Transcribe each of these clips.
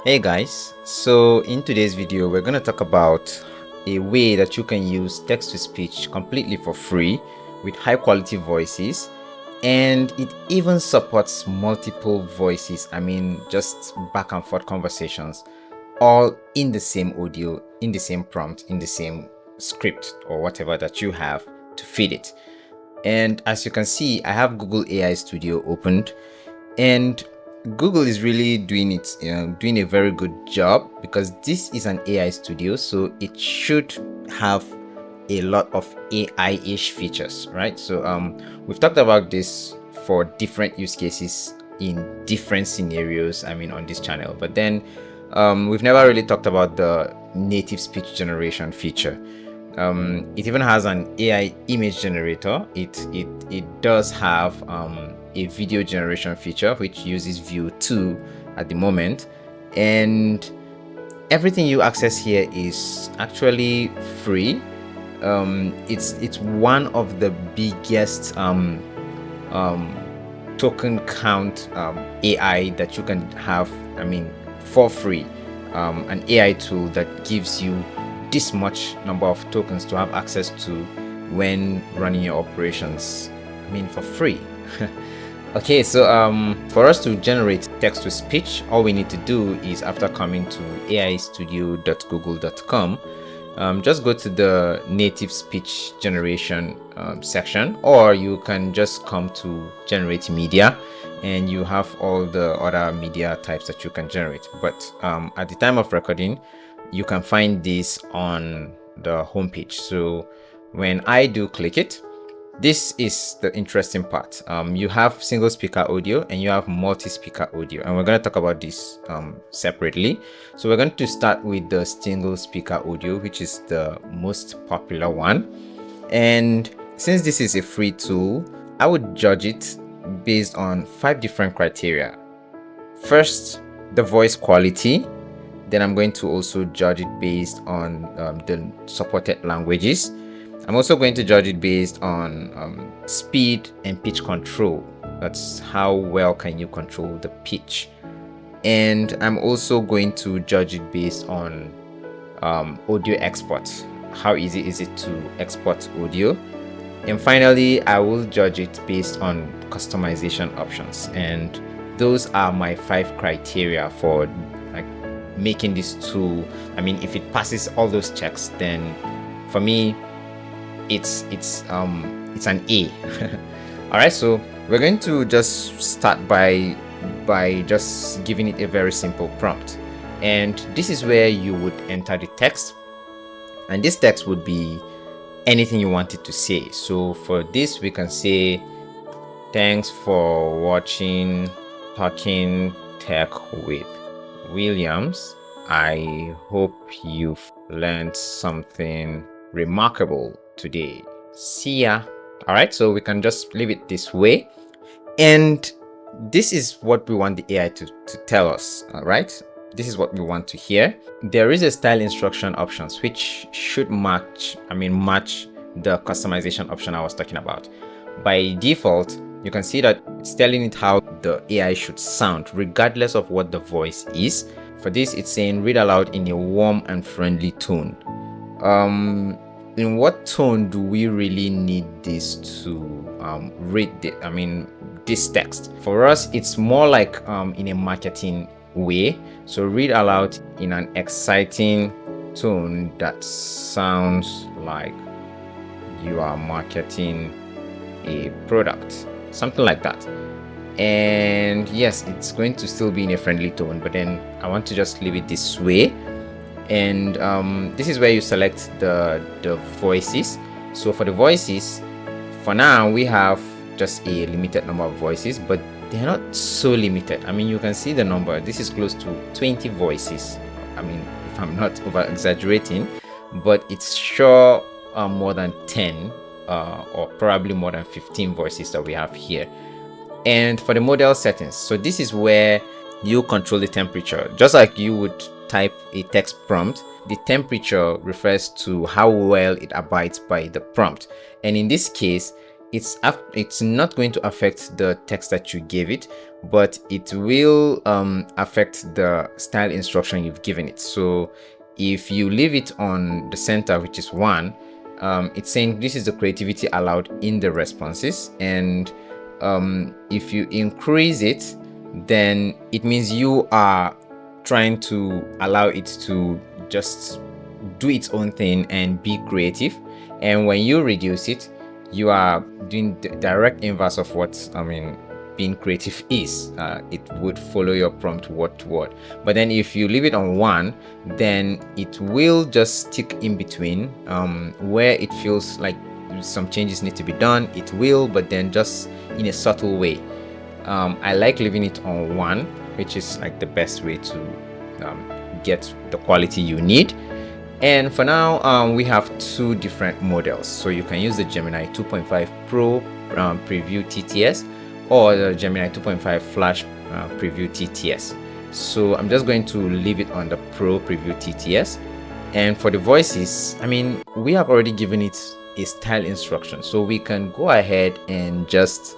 Hey guys, so in today's video we're going to talk about a way that you can use text-to-speech completely for free with high quality voices, and it even supports multiple voices. Just back and forth conversations, all in the same audio, in the same prompt, in the same script or whatever that you have to feed it. And as you can see, I have Google AI Studio opened, and Google is really doing a very good job, because this is an AI studio, so it should have a lot of AI-ish features, right? So we've talked about this for different use cases in different scenarios, on this channel, but then we've never really talked about the native speech generation feature. It even has an AI image generator. It does have a video generation feature which uses View 2 at the moment, and everything you access here is actually free. It's one of the biggest token count AI that you can have, for free. An AI tool that gives you this much number of tokens to have access to when running your operations, for free. Okay, so for us to generate text to speech, all we need to do is, after coming to aistudio.google.com, just go to the native speech generation section, or you can just come to generate media, and you have all the other media types that you can generate. But at the time of recording, you can find this on the homepage. So when I do click it, this is the interesting part. You have single speaker audio and you have multi-speaker audio, and we're going to talk about this separately. So we're going to start with the single speaker audio, which is the most popular one. And since this is a free tool, I would judge it based on 5 different criteria. First, the voice quality. Then I'm going to also judge it based on the supported languages. I'm also going to judge it based on speed and pitch control. That's how well can you control the pitch. And I'm also going to judge it based on audio export. How easy is it to export audio? And finally, I will judge it based on customization options. And those are my 5 criteria for making this tool. If it passes all those checks, then for me it's an A. All right, so we're going to just start by just giving it a very simple prompt, and this is where you would enter the text, and this text would be anything you want it to say. So for this, we can say, "Thanks for watching Talking Tech with Williams. I hope you've learned something remarkable today. See ya." All right, so we can just leave it this way, and this is what we want the AI to tell us. All right, this is what we want to hear. There is a style instruction options which should match the customization option I was talking about. By default, you can see that it's telling it how the AI should sound regardless of what the voice is. For this, it's saying read aloud in a warm and friendly tone. In what tone do we really need this to read this text? For us, it's more like in a marketing way. So read aloud in an exciting tone that sounds like you are marketing a product, something like that. And yes, it's going to still be in a friendly tone, but then I want to just leave it this way. And this is where you select the voices. So for the voices, for now we have just a limited number of voices, but they're not so limited. You can see the number. This is close to 20 voices. If I'm not over exaggerating, but it's sure more than 10 or probably more than 15 voices that we have here. And for the model settings, so this is where you control the temperature. Just like you would type a text prompt, the temperature refers to how well it abides by the prompt. And in this case, it's not going to affect the text that you gave it, but it will affect the style instruction you've given it. So if you leave it on the center, which is 1, it's saying this is the creativity allowed in the responses, and if you increase it, then it means you are trying to allow it to just do its own thing and be creative. And when you reduce it, you are doing the direct inverse of what being creative is. It would follow your prompt word to word. But then if you leave it on 1, then it will just stick in between, where it feels like some changes need to be done, it will, but then just in a subtle way. I like leaving it on 1, which is like the best way to get the quality you need. And for now, we have 2 different models. So you can use the Gemini 2.5 Pro Preview TTS or the Gemini 2.5 Flash Preview TTS. So I'm just going to leave it on the Pro Preview TTS. And for the voices, we have already given it a style instruction, so we can go ahead and just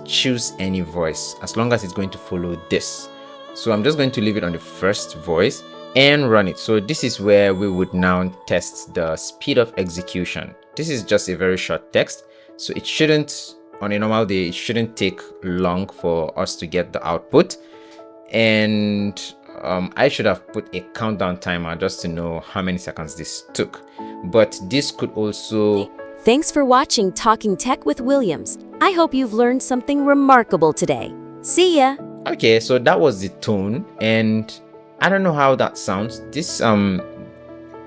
choose any voice as long as it's going to follow this. So I'm just going to leave it on the first voice and run it. So this is where we would now test the speed of execution. This is just a very short text, so it shouldn't, on a normal day, it shouldn't take long for us to get the output. And I should have put a countdown timer just to know how many seconds this took, but this could also... Thanks for watching Talking Tech with Williams. I hope you've learned something remarkable today. See ya! Okay, so that was the tone, and I don't know how that sounds. This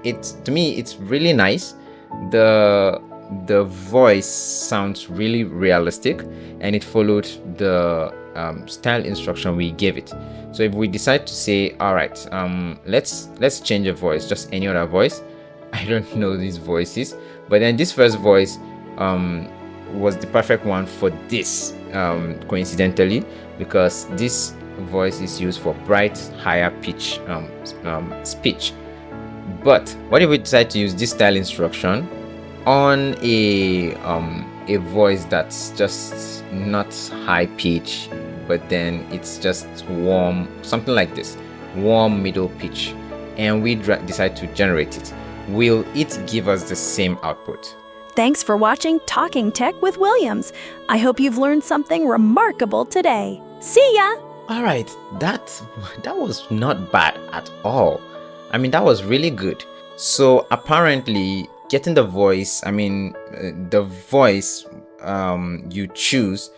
it's, to me, it's really nice. The voice sounds really realistic, and it followed the style instruction we gave it. So if we decide to say, all right, let's change a voice, just any other voice. I don't know these voices, but then this first voice was the perfect one for this, coincidentally, because this voice is used for bright, higher pitch speech. But what if we decide to use this style instruction on a voice that's just not high pitch, but then it's just warm, something like this, warm middle pitch, and we decide to generate it? Will it give us the same output? Thanks for watching Talking Tech with Williams. I hope you've learned something remarkable today. See ya! All right, that was not bad at all. That was really good. So apparently, getting the voice, the voice you choose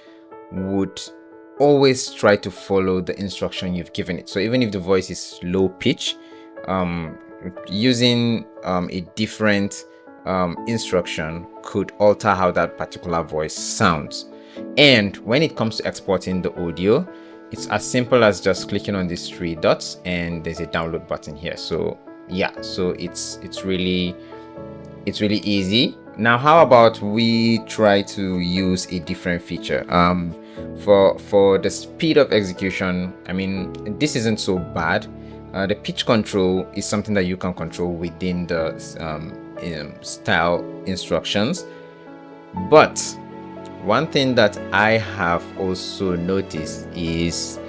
would always try to follow the instruction you've given it. So even if the voice is low pitch, using a different instruction could alter how that particular voice sounds. And when it comes to exporting the audio, it's as simple as just clicking on these 3 dots, and there's a download button here. So yeah, so it's really easy. Now, how about we try to use a different feature? For the speed of execution, this isn't so bad. The pitch control is something that you can control within the style instructions. But one thing that I have also noticed is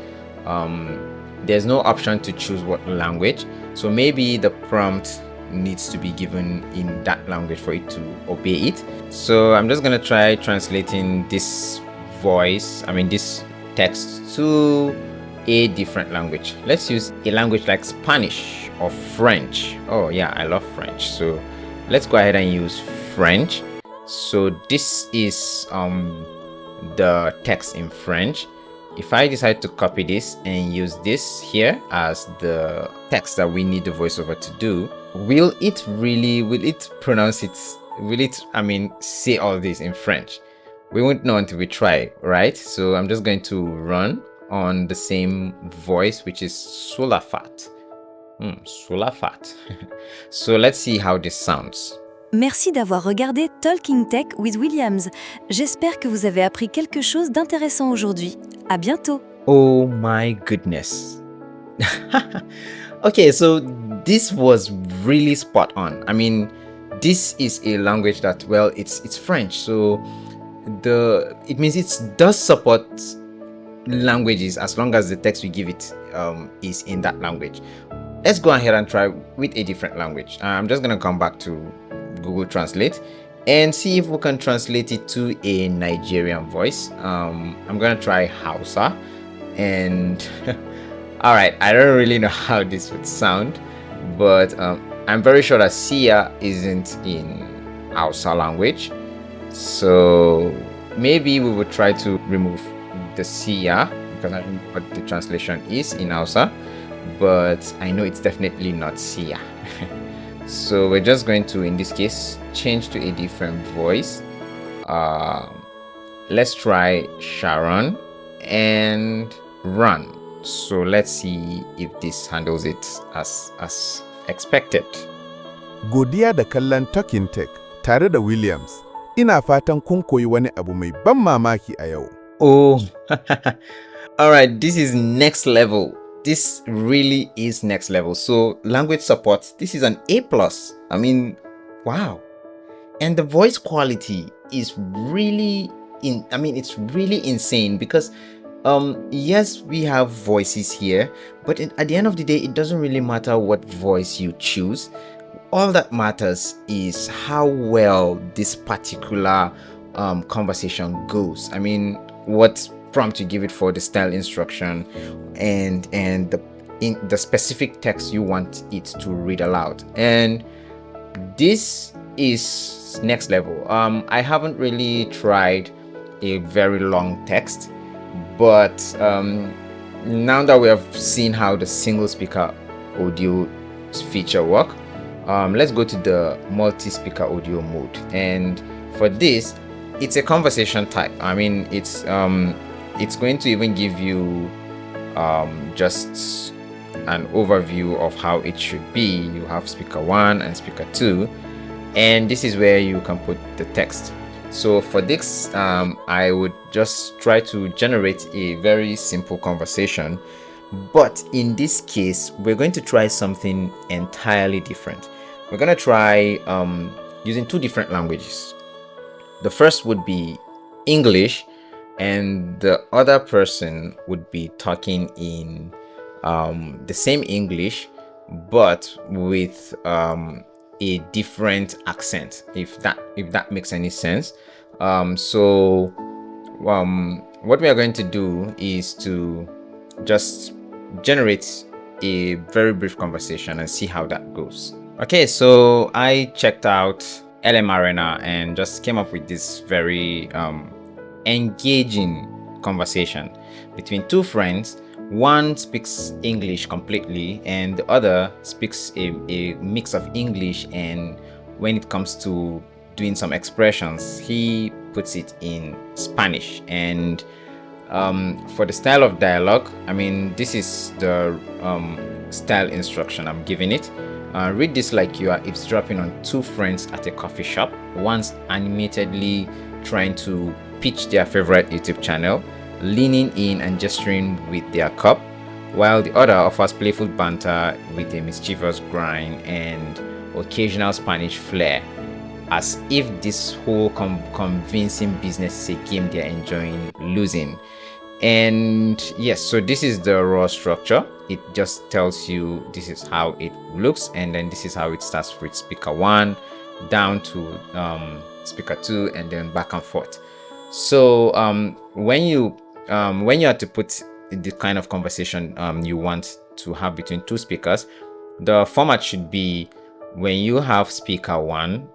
there's no option to choose what language. So maybe the prompt needs to be given in that language for it to obey it. So I'm just gonna try translating this voice, this text, to a different language. Let's use a language like Spanish or French. Oh yeah, I love French. So let's go ahead and use French. So this is the text in French. If I decide to copy this and use this here as the text that we need the voiceover to do, will it pronounce it? Will it, say all this in French? We won't know until we try, right? So I'm just going to run on the same voice, which is Sulafat. Sulafat. So let's see how this sounds. Merci d'avoir regardé Talking Tech with Williams. J'espère que vous avez appris quelque chose d'intéressant aujourd'hui. À bientôt. Oh my goodness. Okay, so this was really spot on. This is a language that, well, it's French. So it means it does support languages as long as the text we give it is in that language. Let's go ahead and try with a different language. I'm just going to come back to Google Translate and see if we can translate it to a Nigerian voice. I'm going to try Hausa, and all right, I don't really know how this would sound, but I'm very sure that Sia isn't in Hausa language, so maybe we would try to remove the Sia, because I don't know what the translation is in Hausa, but I know it's definitely not Sia. So we're just going to, in this case, change to a different voice. Let's try Sharon and Run. So let's see if this handles it as expected. Godiya da kallon Talking Tech tare da Williams. Ina fatan kun koyi wani abu mai ban mamaki a yau. Oh, all right, this is next level. This really is next level. So language support, this is an A+. I mean, wow. And the voice quality is really it's really insane, because yes, we have voices here, but at the end of the day, it doesn't really matter what voice you choose. All that matters is how well this particular conversation goes. I mean, what prompt you give it for the style instruction, and the specific text you want it to read aloud. And this is next level. I haven't really tried a very long text, but now that we have seen how the single speaker audio feature work, let's go to the multi-speaker audio mode. And for this, it's a conversation type. I mean, it's going to even give you just an overview of how it should be. You have speaker 1 and speaker 2, and this is where you can put the text. So for this, I would just try to generate a very simple conversation, but in this case, we're going to try something entirely different. We're going to try using 2 different languages. The first would be English, and the other person would be talking in the same English, but with a different accent, if that makes any sense. So what we are going to do is to just generate a very brief conversation and see how that goes. Okay, so I checked out LM Arena and just came up with this very engaging conversation between 2 friends. One speaks English completely, and the other speaks a mix of English, and when it comes to doing some expressions, he puts it in Spanish. And for the style of dialogue, I mean, this is the style instruction I'm giving it. Read this like you are eavesdropping on 2 friends at a coffee shop. One's animatedly trying to pitch their favorite YouTube channel, leaning in and gesturing with their cup, while the other offers playful banter with a mischievous grind and occasional Spanish flair, as if this whole convincing business is a game they're enjoying losing. And yes, so this is the raw structure. It just tells you this is how it looks, and then this is how it starts with speaker 1 down to speaker 2, and then back and forth. So when you have to put the kind of conversation you want to have between 2 speakers, the format should be, when you have speaker 1,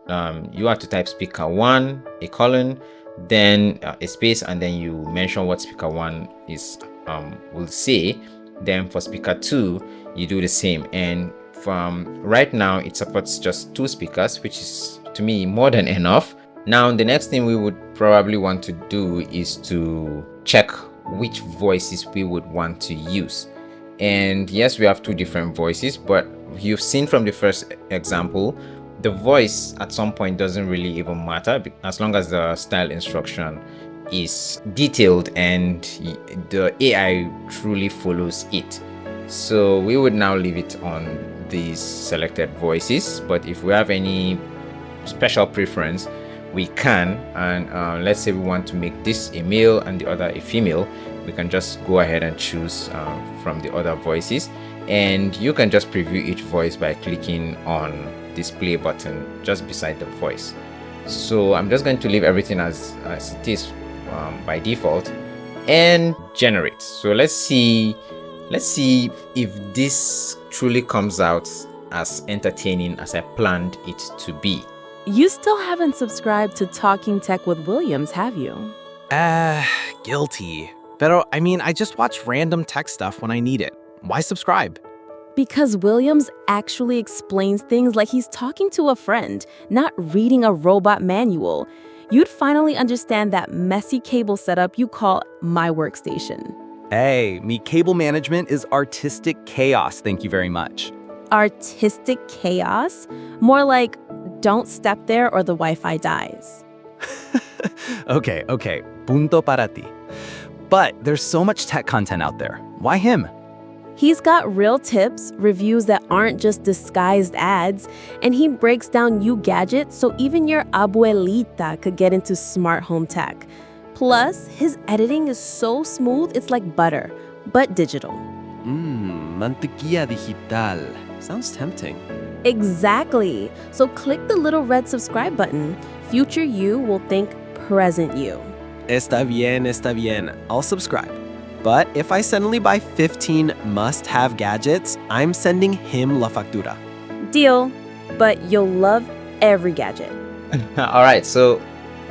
you have to type speaker 1 a colon, then a space, and then you mention what speaker 1 is will say. Then for speaker 2, you do the same. And from right now, it supports just 2 speakers, which is to me more than enough. Now the next thing we would probably want to do is to check which voices we would want to use. And yes, we have 2 different voices, but you've seen from the first example, the voice at some point doesn't really even matter, as long as the style instruction is detailed and the AI truly follows it. So we would now leave it on these selected voices, but if we have any special preference, we can. And let's say we want to make this a male and the other a female, we can just go ahead and choose from the other voices, and you can just preview each voice by clicking on this play button just beside the voice. So I'm just going to leave everything as it is by default and generate. So let's see if this truly comes out as entertaining as I planned it to be. You still haven't subscribed to Talking Tech with Williams, have you? Guilty. Pero, I mean, I just watch random tech stuff when I need it. Why subscribe? Because Williams actually explains things like he's talking to a friend, not reading a robot manual. You'd finally understand that messy cable setup you call my workstation. Hey, me cable management is artistic chaos, thank you very much. Artistic chaos? More like, don't step there or the Wi-Fi dies. Okay, punto para ti. But there's so much tech content out there. Why him? He's got real tips, reviews that aren't just disguised ads, and he breaks down new gadgets so even your abuelita could get into smart home tech. Plus, his editing is so smooth, it's like butter, but digital. Mantequilla digital. Sounds tempting. Exactly. So click the little red subscribe button. Future you will think present you. Está bien. I'll subscribe. But if I suddenly buy 15 must-have gadgets, I'm sending him la factura. Deal. But you'll love every gadget. All right, so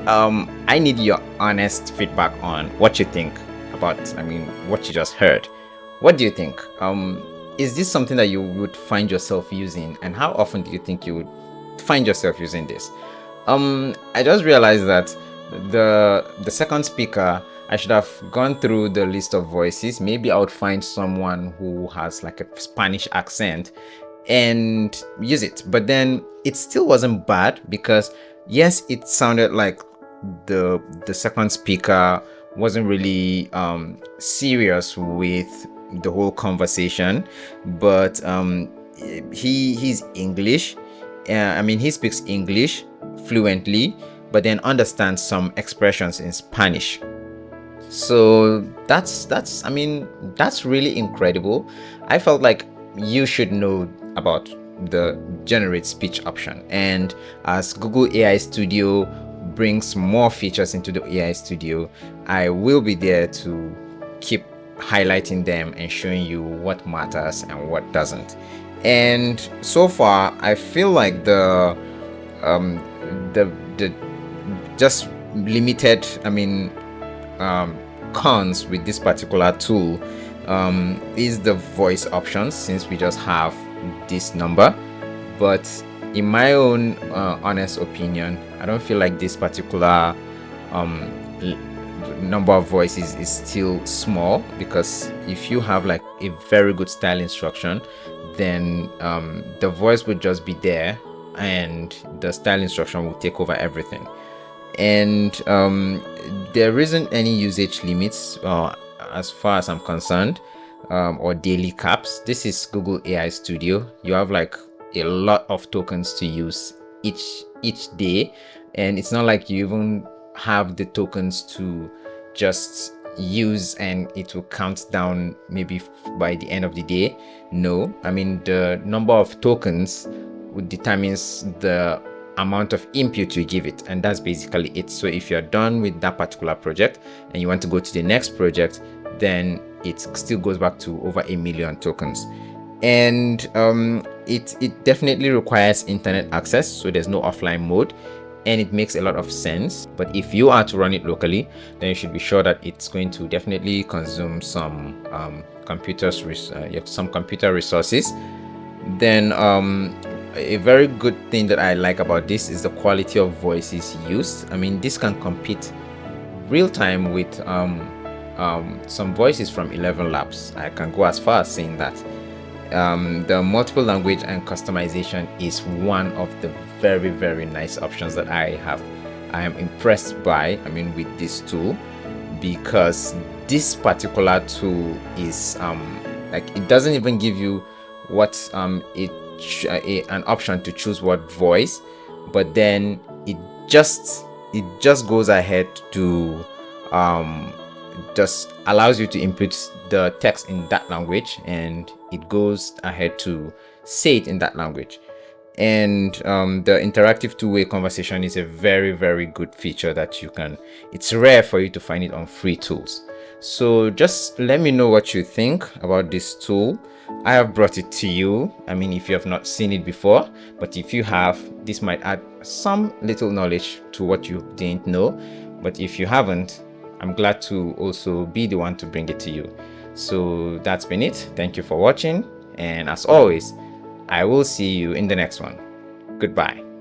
I need your honest feedback on what you think about, what you just heard. What do you think? Is this something that you would find yourself using, and how often do you think you would find yourself using this? I just realized that the second speaker, I should have gone through the list of voices. Maybe I would find someone who has like a Spanish accent and use it. But then it still wasn't bad, because yes, it sounded like the second speaker wasn't really serious with the whole conversation, but he's English. He speaks English fluently, but then understands some expressions in Spanish. So that's really incredible. I felt like you should know about the generate speech option, and as Google AI Studio brings more features into the AI Studio, I will be there to keep highlighting them and showing you what matters and what doesn't. And so far I feel like the just limited cons with this particular tool is the voice options, since we just have this number. But in my own honest opinion, I don't feel like this particular number of voices is still small, because if you have like a very good style instruction, then the voice would just be there and the style instruction will take over everything. And there isn't any usage limits as far as I'm concerned, or daily caps. This is Google AI Studio. You have like a lot of tokens to use each day, and it's not like you even have the tokens to just use and it will count down maybe by the end of the day. No, the number of tokens determines the amount of input you give it, and that's basically it. So if you're done with that particular project and you want to go to the next project, then it still goes back to over 1 million tokens. And it definitely requires internet access, so there's no offline mode, and it makes a lot of sense. But if you are to run it locally, then you should be sure that it's going to definitely consume some computer resources. Then a very good thing that I like about this is the quality of voices used. This can compete real time with some voices from 11 Labs. I can go as far as saying that. The multiple language and customization is one of the very, very nice options that I am impressed by, with this tool, because this particular tool is it doesn't even give you what an option to choose what voice, but then it just it just goes ahead to just allows you to input the text in that language, and it goes ahead to say it in that language. And the interactive two-way conversation is a very, very good feature that you can, it's rare for you to find it on free tools. So just let me know what you think about this tool. I have brought it to you. I mean, if you have not seen it before, but if you have, this might add some little knowledge to what you didn't know. But if you haven't, I'm glad to also be the one to bring it to you. So that's been it. Thank you for watching. And as always, I will see you in the next one. Goodbye.